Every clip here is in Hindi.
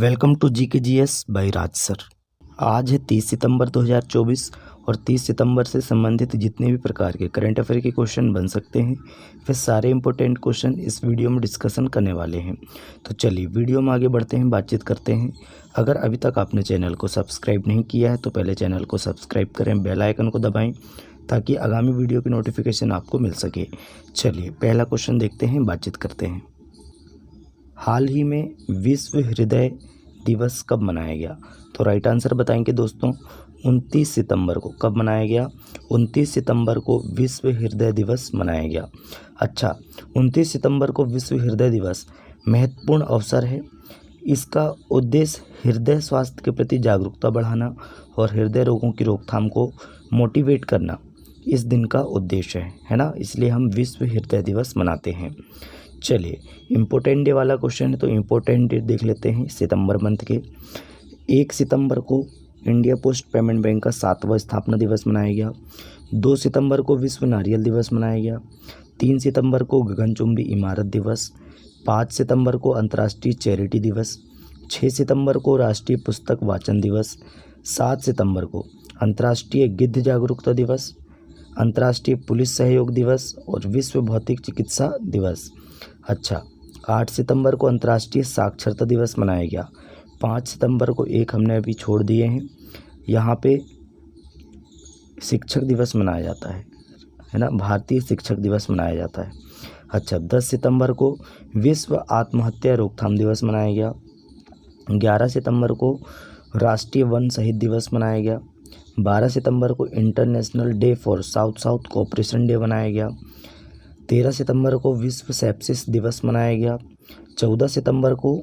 वेलकम टू जी के G S by Raj sir. आज है 30 सितंबर 2024 और 30 सितंबर से संबंधित जितने भी प्रकार के करंट अफेयर के क्वेश्चन बन सकते हैं वे सारे इंपॉर्टेंट क्वेश्चन इस वीडियो में डिस्कशन करने वाले हैं। तो चलिए वीडियो में आगे बढ़ते हैं, बातचीत करते हैं। अगर अभी तक आपने चैनल को सब्सक्राइब नहीं किया है तो पहले चैनल को सब्सक्राइब करें, बेल आइकन को दबाएँ ताकि आगामी वीडियो की नोटिफिकेशन आपको मिल सके। चलिए पहला क्वेश्चन देखते हैं, बातचीत करते हैं। हाल ही में विश्व हृदय दिवस कब मनाया गया? तो राइट आंसर बताएंगे दोस्तों 29 सितंबर को। कब मनाया गया? 29 सितंबर को विश्व हृदय दिवस मनाया गया। अच्छा, 29 सितंबर को विश्व हृदय दिवस महत्वपूर्ण अवसर है। इसका उद्देश्य हृदय स्वास्थ्य के प्रति जागरूकता बढ़ाना और हृदय रोगों की रोकथाम को मोटिवेट करना इस दिन का उद्देश्य है ना। इसलिए हम विश्व हृदय दिवस मनाते हैं। चलिए इम्पोर्टेंट डे वाला क्वेश्चन है तो इम्पोर्टेंट डेट देख लेते हैं सितंबर मंथ के। 1 सितंबर को इंडिया पोस्ट पेमेंट बैंक का 7वां स्थापना दिवस मनाया गया। 2 सितंबर को विश्व नारियल दिवस मनाया गया। 3 सितंबर को गगनचुंबी इमारत दिवस। 5 सितंबर को अंतर्राष्ट्रीय चैरिटी दिवस। 6 सितंबर को राष्ट्रीय पुस्तक वाचन दिवस। 7 सितंबर को अंतर्राष्ट्रीय गिद्ध जागरूकता दिवस, अंतर्राष्ट्रीय पुलिस सहयोग दिवस और विश्व भौतिक चिकित्सा दिवस। अच्छा, 8 सितंबर को अंतर्राष्ट्रीय साक्षरता दिवस मनाया गया। 5 सितंबर को एक हमने अभी छोड़ दिए हैं, यहाँ पे शिक्षक दिवस मनाया जाता है ना, भारतीय शिक्षक दिवस मनाया जाता है। अच्छा, 10 सितंबर को विश्व आत्महत्या रोकथाम दिवस मनाया गया। 11 सितंबर को राष्ट्रीय वन शहीद दिवस मनाया गया। 12 सितंबर को international day for south south cooperation day मनाया गया। 13 सितंबर को विश्व सेप्सिस दिवस मनाया गया। 14 सितंबर को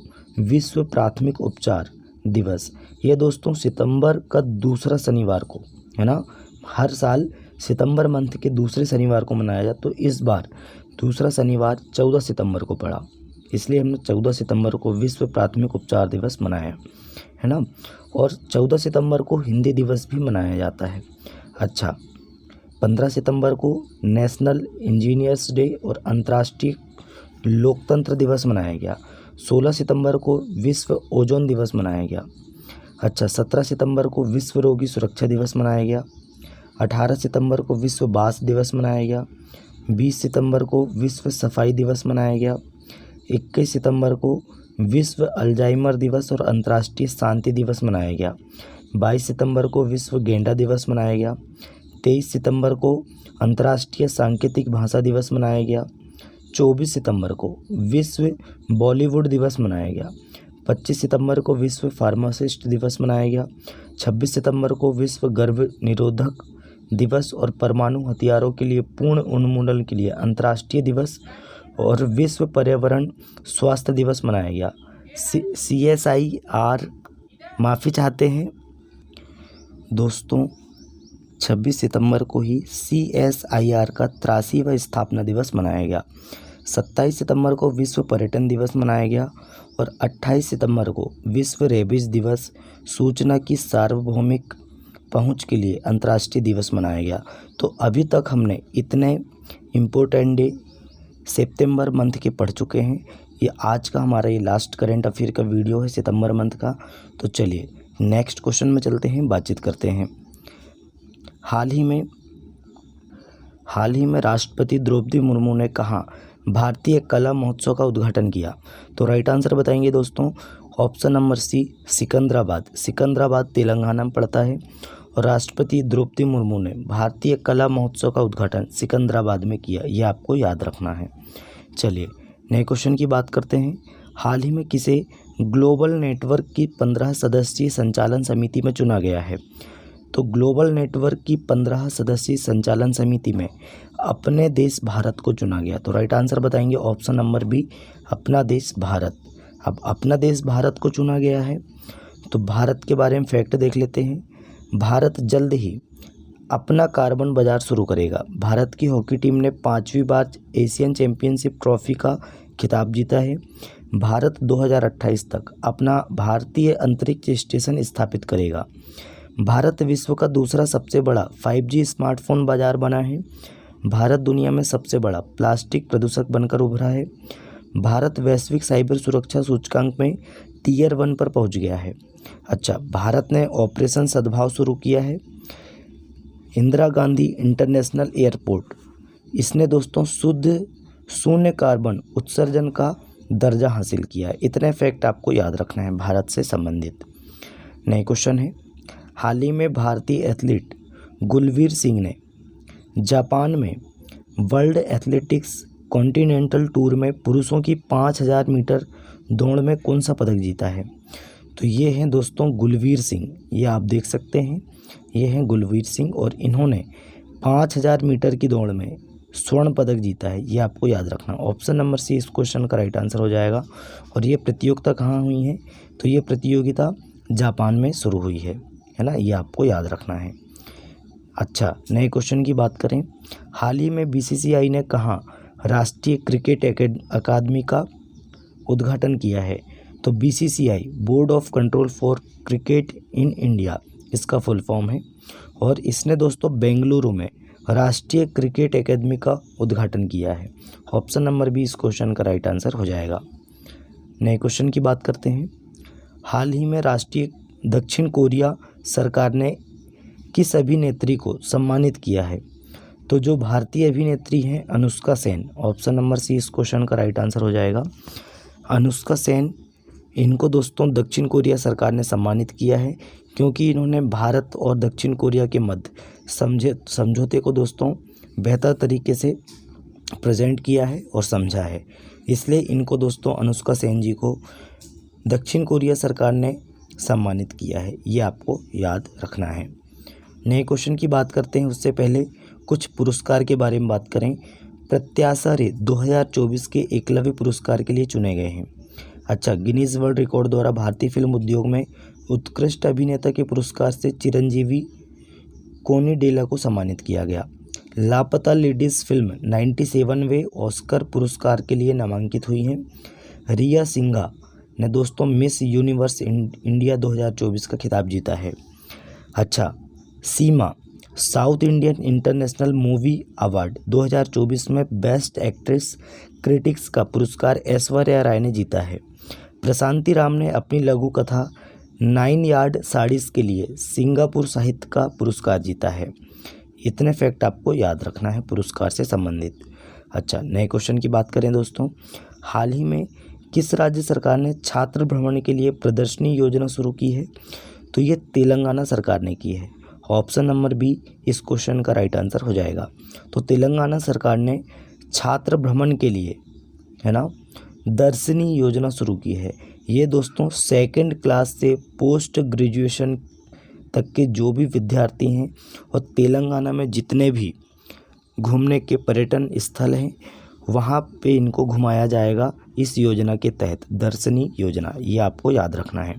विश्व प्राथमिक उपचार दिवस। ये दोस्तों सितंबर का दूसरा शनिवार को है ना, हर साल सितंबर मंथ के दूसरे शनिवार को मनाया जाता, तो इस बार दूसरा शनिवार 14 सितंबर को पड़ा, इसलिए हमने 14 सितंबर को विश्व प्राथमिक उपचार दिवस मनाया है ना। और 14 सितंबर को हिंदी दिवस भी मनाया जाता है। अच्छा, 15 सितंबर को नेशनल इंजीनियर्स डे और अंतर्राष्ट्रीय लोकतंत्र दिवस मनाया गया। 16 सितंबर को विश्व ओजोन दिवस मनाया गया। अच्छा, 17 सितंबर को विश्व रोगी सुरक्षा दिवस मनाया गया। 18 सितंबर को विश्व बांस दिवस मनाया गया। 20 सितंबर को विश्व सफाई दिवस मनाया गया। 21 सितंबर को विश्व अल्जाइमर दिवस और अंतर्राष्ट्रीय शांति दिवस मनाया गया। 22 सितंबर को विश्व गेंडा दिवस मनाया गया। 23 सितंबर को अंतर्राष्ट्रीय सांकेतिक भाषा दिवस मनाया गया। 24 सितंबर को विश्व बॉलीवुड दिवस मनाया गया। 25 सितंबर को विश्व फार्मासिस्ट दिवस मनाया गया। 26 सितंबर को विश्व गर्भ निरोधक दिवस और परमाणु हथियारों के लिए पूर्ण उन्मूलन के लिए अंतर्राष्ट्रीय दिवस और विश्व पर्यावरण स्वास्थ्य दिवस मनाया गया। CSIR माफ़ी चाहते हैं दोस्तों, 26 सितंबर को ही CSIR का 83वां स्थापना दिवस मनाया गया। 27 सितंबर को विश्व पर्यटन दिवस मनाया गया और 28 सितंबर को विश्व रेबीज दिवस, सूचना की सार्वभौमिक पहुंच के लिए अंतर्राष्ट्रीय दिवस मनाया गया। तो अभी तक हमने इतने इम्पोर्टेंट डे सितंबर मंथ के पढ़ चुके हैं। ये आज का हमारा ये लास्ट करंट अफेयर का वीडियो है सितंबर मंथ का। तो चलिए नेक्स्ट क्वेश्चन में चलते हैं, बातचीत करते हैं। हाल ही में राष्ट्रपति द्रौपदी मुर्मू ने कहाँ भारतीय कला महोत्सव का उद्घाटन किया? तो राइट आंसर बताएंगे दोस्तों option number C, Secunderabad. Secunderabad Telangana में पड़ता है और राष्ट्रपति द्रौपदी मुर्मू ने भारतीय कला महोत्सव का उद्घाटन सिकंदराबाद में किया, ये आपको याद रखना है। चलिए नए क्वेश्चन की बात करते हैं। हाल ही में किसे ग्लोबल नेटवर्क की 15 सदस्यीय संचालन समिति में चुना गया है? तो ग्लोबल नेटवर्क की 15 सदस्यीय संचालन समिति में अपने देश भारत को चुना गया। तो राइट आंसर बताएंगे ऑप्शन नंबर बी, अपना देश भारत। अब अपना देश भारत को चुना गया है तो भारत के बारे में फैक्ट देख लेते हैं। भारत जल्द ही अपना कार्बन बाजार शुरू करेगा। भारत की हॉकी टीम ने 5वीं बार एशियन चैंपियनशिप ट्रॉफी का खिताब जीता है। भारत 2028 तक अपना भारतीय अंतरिक्ष स्टेशन स्थापित करेगा। भारत विश्व का दूसरा सबसे बड़ा 5G स्मार्टफोन बाजार बना है। भारत दुनिया में सबसे बड़ा प्लास्टिक प्रदूषक बनकर उभरा है। भारत वैश्विक साइबर सुरक्षा सूचकांक में टियर 1 पर पहुंच गया है। अच्छा, भारत ने ऑपरेशन सद्भाव शुरू किया है। इंदिरा गांधी इंटरनेशनल एयरपोर्ट, इसने दोस्तों शुद्ध शून्य कार्बन उत्सर्जन का दर्जा हासिल किया है। इतने फैक्ट आपको याद रखना है भारत से संबंधित। नए क्वेश्चन है, हाल ही में भारतीय एथलीट गुलवीर सिंह ने जापान में वर्ल्ड एथलेटिक्स कॉन्टिनेंटल टूर में पुरुषों की 5000 मीटर दौड़ में कौन सा पदक जीता है? तो ये हैं दोस्तों गुलवीर सिंह, ये आप देख सकते हैं, ये हैं गुलवीर सिंह और इन्होंने 5000 मीटर की दौड़ में स्वर्ण पदक जीता है। ये आपको याद रखना। ऑप्शन नंबर सी इस क्वेश्चन का राइट आंसर हो जाएगा। और ये प्रतियोगिता कहाँ हुई है? तो ये प्रतियोगिता जापान में शुरू हुई है ना, ये आपको याद रखना है। अच्छा, नए क्वेश्चन की बात करें, हाल ही में बीसीसीआई ने कहाँ राष्ट्रीय क्रिकेट अकादमी का उद्घाटन किया है? तो BCCI board of control for cricket in India इसका फुल फॉर्म है। और इसने दोस्तों बेंगलुरु में राष्ट्रीय क्रिकेट अकादमी का उद्घाटन किया है। ऑप्शन नंबर बी इस क्वेश्चन का राइट आंसर हो जाएगा। नए क्वेश्चन की बात करते हैं, हाल ही में राष्ट्रीय दक्षिण कोरिया सरकार ने किस अभिनेत्री को सम्मानित किया है? तो जो भारतीय अभिनेत्री हैं Anushka Sen, option number C इस क्वेश्चन का राइट आंसर हो जाएगा। अनुष्का सेन, इनको दोस्तों दक्षिण कोरिया सरकार ने सम्मानित किया है क्योंकि इन्होंने भारत और दक्षिण कोरिया के मध्य समझौते को दोस्तों बेहतर तरीके से प्रेजेंट किया है और समझा है। इसलिए इनको दोस्तों अनुष्का सेन जी को दक्षिण कोरिया सरकार ने सम्मानित किया है, ये आपको याद रखना है। नए क्वेश्चन की बात करते हैं, उससे पहले कुछ पुरस्कार के बारे में बात करें। प्रत्याशा रे 2024 के एकलव्य पुरस्कार के लिए चुने गए हैं। अच्छा, गिनीज वर्ल्ड रिकॉर्ड द्वारा भारतीय फिल्म उद्योग में उत्कृष्ट अभिनेता के पुरस्कार से चिरंजीवी कोनिडेला को सम्मानित किया गया। लापता लेडीज़ फिल्म 97वें ऑस्कर पुरस्कार के लिए नामांकित हुई हैं। रिया सिंघा ने दोस्तों मिस यूनिवर्स इंडिया 2024 का खिताब जीता है। अच्छा, SIIMA South Indian International Movie Award 2024 में बेस्ट एक्ट्रेस क्रिटिक्स का पुरस्कार ऐश्वर्या राय ने जीता है। प्रशांति राम ने अपनी लघु कथा 9 यार्ड साड़ीज़ के लिए सिंगापुर साहित्य का पुरस्कार जीता है। इतने फैक्ट आपको याद रखना है पुरस्कार से संबंधित। अच्छा, नए क्वेश्चन की बात करें दोस्तों, हाल ही में किस राज्य सरकार ने छात्र भ्रमण के लिए प्रदर्शनी योजना शुरू की है? तो ये तेलंगाना सरकार ने की है। ऑप्शन नंबर बी इस क्वेश्चन का राइट आंसर हो जाएगा। तो तेलंगाना सरकार ने छात्र भ्रमण के लिए है ना दर्शनी योजना शुरू की है। ये दोस्तों 2nd क्लास से पोस्ट ग्रेजुएशन तक के जो भी विद्यार्थी हैं और तेलंगाना में जितने भी घूमने के पर्यटन स्थल हैं वहाँ पे इनको घुमाया जाएगा इस योजना के तहत, दर्शनी योजना, ये आपको याद रखना है।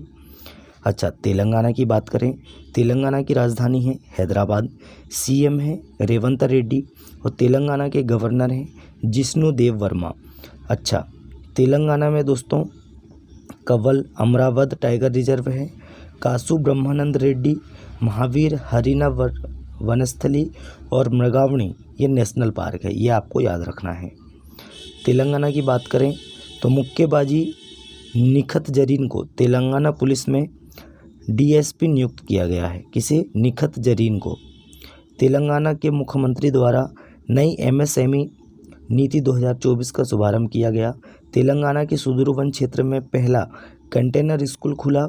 अच्छा, तेलंगाना की बात करें, तेलंगाना की राजधानी है हैदराबाद, सीएम है रेवंत रेड्डी और तेलंगाना के गवर्नर हैं जिष्णु देव वर्मा। अच्छा, तेलंगाना में दोस्तों कवल अमरावत टाइगर रिजर्व है, कासु ब्रह्मानंद रेड्डी, महावीर हरिना वनस्थली और मृगावणी ये नेशनल पार्क है, ये आपको याद रखना है। तेलंगाना की बात करें तो मुक्केबाजी निखत जरीन को तेलंगाना पुलिस में डीएसपी नियुक्त किया गया है। किसे? निखत जरीन को। तेलंगाना के मुख्यमंत्री द्वारा नई एमएसएमई नीति 2024 का शुभारंभ किया गया। तेलंगाना के सुदूरवन क्षेत्र में पहला कंटेनर स्कूल खुला।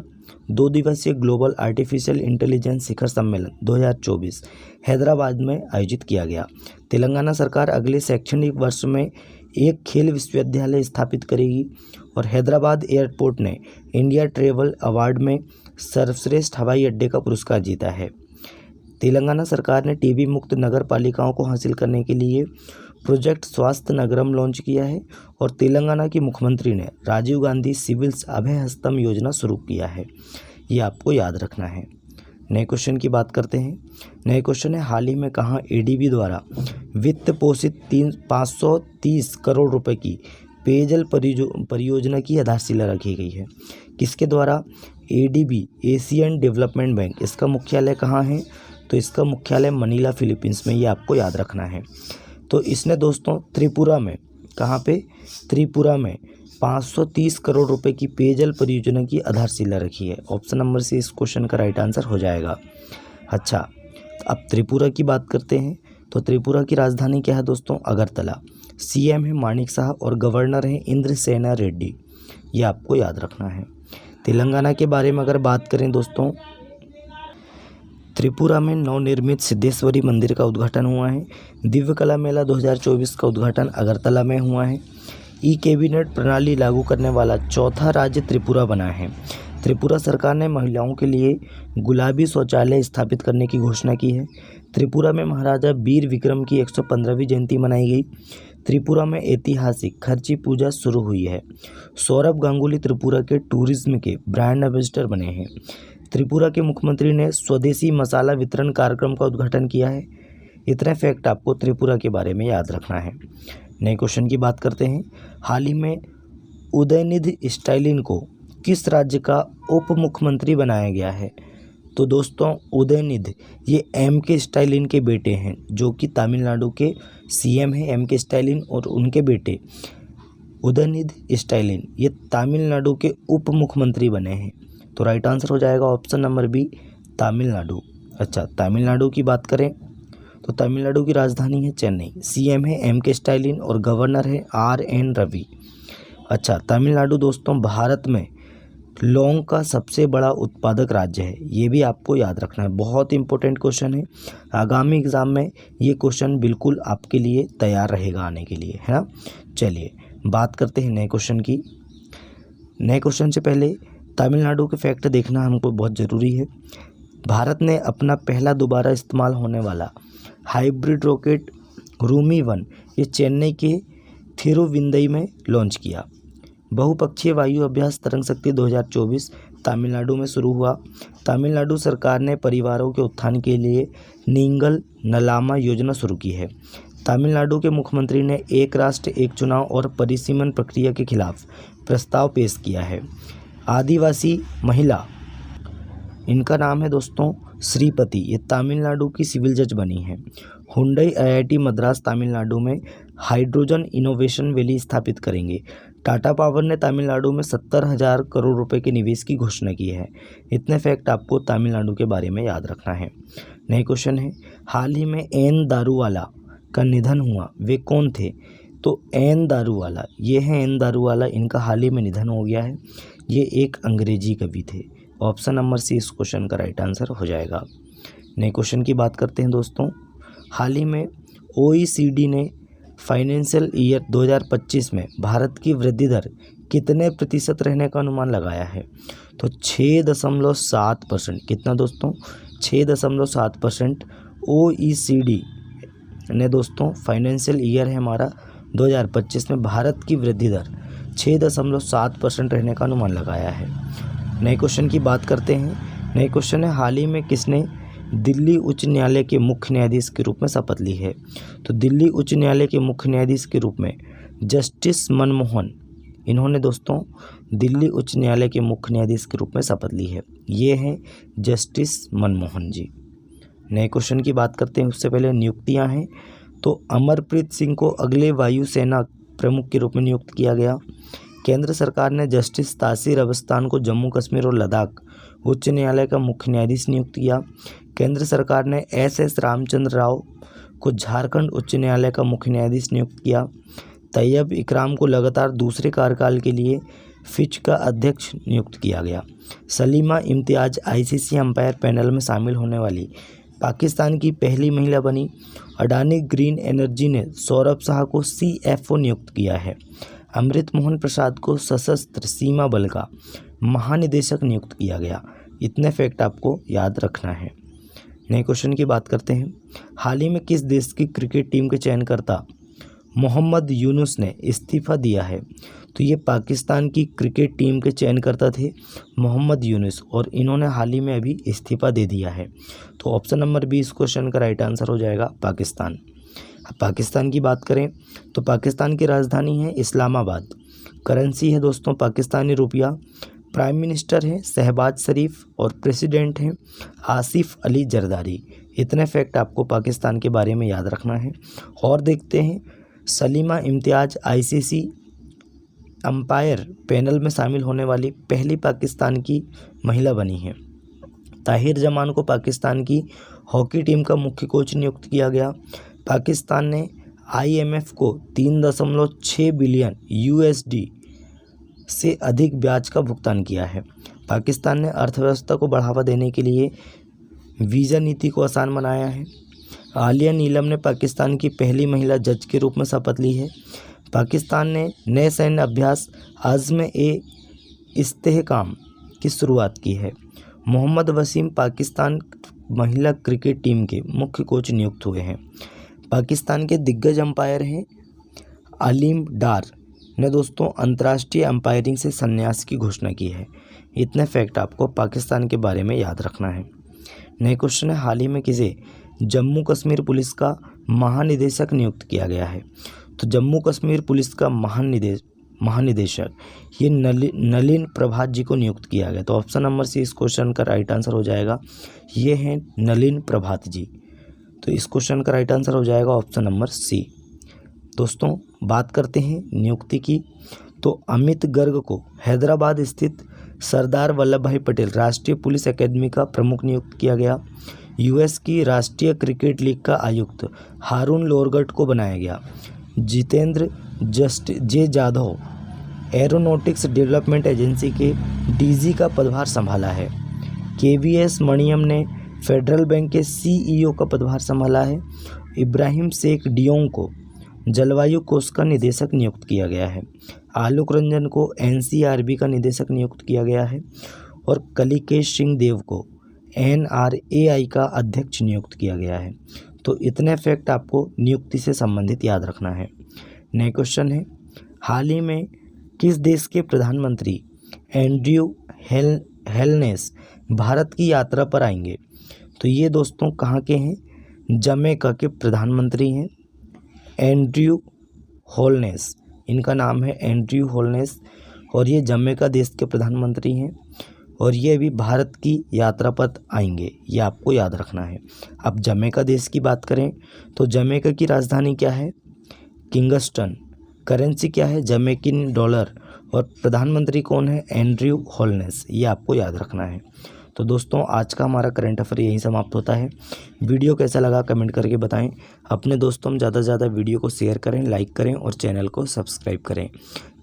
2 दिवसीय ग्लोबल आर्टिफिशियल इंटेलिजेंस शिखर सम्मेलन 2024 हैदराबाद में आयोजित किया गया। तेलंगाना सरकार अगले शैक्षणिक वर्ष में एक खेल विश्वविद्यालय स्थापित करेगी और हैदराबाद एयरपोर्ट ने इंडिया ट्रेवल अवार्ड में सर्वश्रेष्ठ हवाई अड्डे का पुरस्कार जीता है। तेलंगाना सरकार ने टीबी मुक्त नगर पालिकाओं को हासिल करने के लिए प्रोजेक्ट स्वास्थ्य नगरम लॉन्च किया है और तेलंगाना के मुख्यमंत्री ने राजीव गांधी सिविल्स अभय हस्तम योजना शुरू किया है, ये आपको याद रखना है। नए क्वेश्चन की बात करते हैं। नए क्वेश्चन है, हाल ही में कहाँ एडीबी द्वारा वित्त पोषित 530 करोड़ रुपए की पेयजल परियोजना की आधारशिला रखी गई है? किसके द्वारा? ADB Asian development bank. इसका मुख्यालय कहाँ है? तो इसका मुख्यालय मनीला फिलीपींस में, ये आपको याद रखना है। तो इसने दोस्तों त्रिपुरा में कहाँ पे? त्रिपुरा में 530 करोड़ रुपए की पेयजल परियोजना की आधारशिला रखी है। ऑप्शन नंबर सी इस क्वेश्चन का राइट आंसर हो जाएगा। अच्छा, तो अब त्रिपुरा की बात करते हैं। तो त्रिपुरा की राजधानी क्या है दोस्तों? अगरतला। सीएम है मानिक शाह और गवर्नर है इंद्रसेना रेड्डी। ये आपको याद रखना है। तेलंगाना के बारे में अगर बात करें दोस्तों, त्रिपुरा में नवनिर्मित सिद्धेश्वरी मंदिर का उद्घाटन हुआ है। दिव्य कला मेला 2024 का उद्घाटन अगरतला में हुआ है। ई कैबिनेट प्रणाली लागू करने वाला चौथा राज्य त्रिपुरा बना है। त्रिपुरा सरकार ने महिलाओं के लिए गुलाबी शौचालय स्थापित करने की घोषणा की है। त्रिपुरा में महाराजा वीर विक्रम की 115वीं जयंती मनाई गई। त्रिपुरा में ऐतिहासिक खर्ची पूजा शुरू हुई है। सौरभ गांगुली त्रिपुरा के टूरिज्म के ब्रांड एम्बेसडर बने हैं। त्रिपुरा के मुख्यमंत्री ने स्वदेशी मसाला वितरण कार्यक्रम का उद्घाटन किया है। इतने फैक्ट आपको त्रिपुरा के बारे में याद रखना है। नए क्वेश्चन की बात करते हैं। हाल ही में उदयनिधि स्टालिन को किस राज्य का उप मुख्यमंत्री बनाया गया है? तो दोस्तों उदयनिधि ये एम.के. स्टालिन के बेटे हैं, जो कि तमिलनाडु के सीएम हैं। एम.के. स्टालिन और उनके बेटे उदयनिधि स्टालिन ये तमिलनाडु के उप मुख्यमंत्री बने हैं। तो राइट आंसर हो जाएगा ऑप्शन नंबर बी, तमिलनाडु। अच्छा, तमिलनाडु की बात करें तो तमिलनाडु की राजधानी है चेन्नई। सीएम है एम.के. स्टालिन और गवर्नर है आर.एन. रवि। अच्छा, तमिलनाडु दोस्तों भारत में लौंग का सबसे बड़ा उत्पादक राज्य है। ये भी आपको याद रखना है, बहुत इंपॉर्टेंट क्वेश्चन है। आगामी एग्जाम में ये क्वेश्चन बिल्कुल आपके लिए तैयार रहेगा आने के लिए, है ना। चलिए बात करते हैं नए क्वेश्चन की। नए क्वेश्चन से पहले तमिलनाडु के फैक्ट देखना हमको बहुत ज़रूरी है। भारत ने अपना पहला दोबारा इस्तेमाल होने वाला हाइब्रिड रॉकेट रूमी-1 ये चेन्नई के थिरुविंदई में लॉन्च किया। बहुपक्षीय वायु अभ्यास तरंग शक्ति 2024 तमिलनाडु में शुरू हुआ। तमिलनाडु सरकार ने परिवारों के उत्थान के लिए नींगल नलामा योजना शुरू की है। तमिलनाडु के मुख्यमंत्री ने एक राष्ट्र एक चुनाव और परिसीमन प्रक्रिया के खिलाफ प्रस्ताव पेश किया है। आदिवासी महिला, इनका नाम है दोस्तों श्रीपति, ये तमिलनाडु की सिविल जज बनी है। हुंडई आईआईटी मद्रास तमिलनाडु में हाइड्रोजन इनोवेशन वैली स्थापित करेंगे। टाटा पावर ने तमिलनाडु में 70,000 करोड़ रुपए के निवेश की घोषणा की है। इतने फैक्ट आपको तमिलनाडु के बारे में याद रखना है। नए क्वेश्चन है, हाल ही में एन दारूवाला का निधन हुआ, वे कौन थे? तो एन दारूवाला ये हैं एन दारूवाला, इनका हाल ही में निधन हो गया है। ये एक अंग्रेजी कवि थे। ऑप्शन नंबर सी इस क्वेश्चन का राइट आंसर हो जाएगा। नए क्वेश्चन की बात करते हैं दोस्तों। हाल ही में OECD ने फाइनेंशियल ईयर 2025 में भारत की वृद्धि दर कितने प्रतिशत रहने का अनुमान लगाया है? तो 6.7%। कितना दोस्तों? 6.7% OECD ने दोस्तों फाइनेंशियल ईयर है हमारा 2025 में भारत की वृद्धि दर 6.7% रहने का अनुमान लगाया है। नए क्वेश्चन की बात करते हैं। नए क्वेश्चन है, हाल ही में किसने दिल्ली उच्च न्यायालय के मुख्य न्यायाधीश के रूप में शपथ ली है? तो दिल्ली उच्च न्यायालय के मुख्य न्यायाधीश के रूप में जस्टिस मनमोहन, इन्होंने दोस्तों दिल्ली उच्च न्यायालय के मुख्य न्यायाधीश के रूप में शपथ ली है। ये हैं जस्टिस मनमोहन जी। नए क्वेश्चन की बात करते हैं, उससे पहले नियुक्तियां हैं। तो अमरप्रीत सिंह को अगले वायुसेना प्रमुख के रूप में नियुक्त किया गया। केंद्र सरकार ने जस्टिस तासीर अवस्थान को जम्मू कश्मीर और लद्दाख उच्च न्यायालय का मुख्य न्यायाधीश नियुक्त किया। केंद्र सरकार ने SS रामचंद्र राव को झारखंड उच्च न्यायालय का मुख्य न्यायाधीश नियुक्त किया। तैयब इकराम को लगातार दूसरे कार्यकाल के लिए फिच का अध्यक्ष नियुक्त किया गया। Salima Imtiaz ICC umpire panel में शामिल होने वाली पाकिस्तान की पहली महिला बनी। अडानी ग्रीन एनर्जी ने सौरभ शाह को CFO नियुक्त किया है। अमृत मोहन प्रसाद को सशस्त्र सीमा बल का महानिदेशक नियुक्त किया गया। इतने फैक्ट आपको याद रखना है। नए क्वेश्चन की बात करते हैं। हाल ही में किस देश की क्रिकेट टीम के चयनकर्ता मोहम्मद यूनुस ने इस्तीफा दिया है? तो ये पाकिस्तान की क्रिकेट टीम के चयनकर्ता थे मोहम्मद यूनुस, और इन्होंने हाल ही में अभी इस्तीफा दे दिया है। तो ऑप्शन नंबर बी इस क्वेश्चन का राइट आंसर हो जाएगा पाकिस्तान। अब पाकिस्तान की बात करें तो पाकिस्तान की राजधानी है इस्लामाबाद। करेंसी है दोस्तों पाकिस्तानी रुपया। प्राइम मिनिस्टर हैं शहबाज शरीफ और प्रेसिडेंट हैं आसिफ अली जरदारी। इतने फैक्ट आपको पाकिस्तान के बारे में याद रखना है। और देखते हैं सलीमा इम्तियाज़ ICC अंपायर पैनल में शामिल होने वाली पहली पाकिस्तान की महिला बनी है। ताहिर जमान को पाकिस्तान की हॉकी टीम का मुख्य कोच नियुक्त किया गया। पाकिस्तान ने IMF को 3.6 बिलियन USD से अधिक ब्याज का भुगतान किया है। पाकिस्तान ने अर्थव्यवस्था को बढ़ावा देने के लिए वीज़ा नीति को आसान बनाया है। आलिया नीलम ने पाकिस्तान की पहली महिला जज के रूप में शपथ ली है। पाकिस्तान ने नए सैन्य अभ्यास आज़म-ए-इस्तेहकाम की शुरुआत की है। मोहम्मद वसीम पाकिस्तान महिला क्रिकेट टीम के मुख्य कोच नियुक्त हुए हैं। पाकिस्तान के दिग्गज अंपायर हैं अलीम डार ने दोस्तों अंतर्राष्ट्रीय अंपायरिंग से संन्यास की घोषणा की है। इतने फैक्ट आपको पाकिस्तान के बारे में याद रखना है। नए क्वेश्चन है, हाल ही में किसे जम्मू कश्मीर पुलिस का महानिदेशक नियुक्त किया गया है? तो जम्मू कश्मीर पुलिस का महानिदेशक ये नलिन प्रभात जी को नियुक्त किया गया। तो ऑप्शन नंबर सी इस क्वेश्चन का राइट आंसर हो जाएगा। ये हैं नलिन प्रभात जी। तो इस क्वेश्चन का राइट आंसर हो जाएगा ऑप्शन नंबर सी। दोस्तों बात करते हैं नियुक्ति की। तो अमित गर्ग को हैदराबाद स्थित सरदार वल्लभ भाई पटेल राष्ट्रीय पुलिस एकेडमी का प्रमुख नियुक्त किया गया। US की राष्ट्रीय क्रिकेट लीग का आयुक्त हारून लोरगट को बनाया गया। जितेंद्र जे जाधव एरोनॉटिक्स डेवलपमेंट एजेंसी के DG का पदभार संभाला है। KVS मणियम ने फेडरल बैंक के CEO का पदभार संभाला है। इब्राहिम शेख डियोंग को जलवायु कोष का निदेशक नियुक्त किया गया है। आलोक रंजन को NCRB का निदेशक नियुक्त किया गया है। और कलिकेश सिंह देव को NRAI का अध्यक्ष नियुक्त किया गया है। तो इतने फैक्ट आपको नियुक्ति से संबंधित याद रखना है। नए क्वेश्चन है, हाल ही में किस देश के प्रधानमंत्री एंड्रयू हेलनेस भारत की यात्रा पर आएंगे? तो ये दोस्तों कहाँ के हैं? जमैका के प्रधानमंत्री हैं एंड्रयू होलनेस। इनका नाम है एंड्रयू होलनेस और ये जमैका देश के प्रधानमंत्री हैं और ये भी भारत की यात्रा पर आएंगे, ये आपको याद रखना है। अब जमैका देश की बात करें तो जमैका की राजधानी क्या है? किंगस्टन। करेंसी क्या है? जमैकिन डॉलर। और प्रधानमंत्री कौन है? Andrew wholeness. ये आपको याद रखना है। तो दोस्तों आज का हमारा करंट अफेयर यहीं समाप्त होता है। वीडियो कैसा लगा कमेंट करके बताएं। अपने दोस्तों में ज़्यादा से ज़्यादा वीडियो को शेयर करें, लाइक करें और चैनल को सब्सक्राइब करें।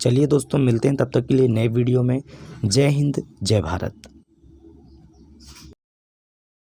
चलिए दोस्तों मिलते हैं तब तक के लिए नए वीडियो में। जय हिंद, जय भारत।